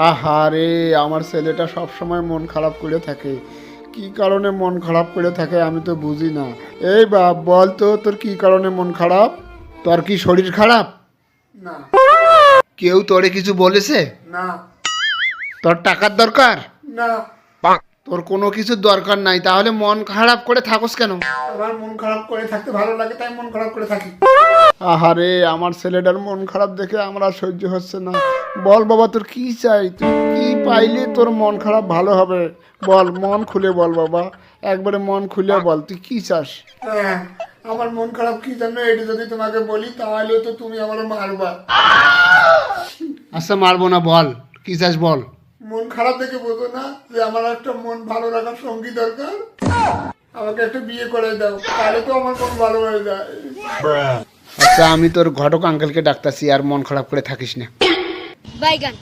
আহারে, আমার ছেলেটা সব সময় মন খারাপ করে থাকে। কি কারণে মন খারাপ করে থাকে আমি তো বুঝি না। এই বাপ, বল তো তোর কি কারণে মন খারাপ? তোর কি শরীর খারাপ? না কেউ তোরে কিছু বলেছে? না তোর টাকার দরকার? না, তোর কোনো কিছুর দরকার নাই, তাহলে মন খারাপ করে থাকোস কেন? আমার মন খারাপ করে থাকতে ভালো লাগে, তাই মন খারাপ করে থাকি। আহারে, আমার ছেলেটার মন খারাপ দেখে আমার আর সহ্য হচ্ছে না। বল বাবা, তোর কি চাই? তুই কি পাইলে তোর মন খারাপ ভালো হবে? বল, মন খুলে বল বাবা, একবারে মন খুলে বল, তুই কি চাস? হ্যাঁ, আমার মন খারাপ কি জানো, এটা যদি তোমাকে বলি তাহলে তো তুমি আমার মারবা। আচ্ছা, মারবো না, বল কি চাস বল। মন খারাপ দেখে বোঝো না যে আমার একটা মন ভালো রাখার সঙ্গী দরকার? আমাকে একটা বিয়ে করে দাও, তাহলে তো আমার মন ভালো হয়ে যায়। আচ্ছা, আমি তোর ঘটক আঙ্কেলকে ডাকতাছি, আর মন খারাপ করে থাকিস না। বাইগান।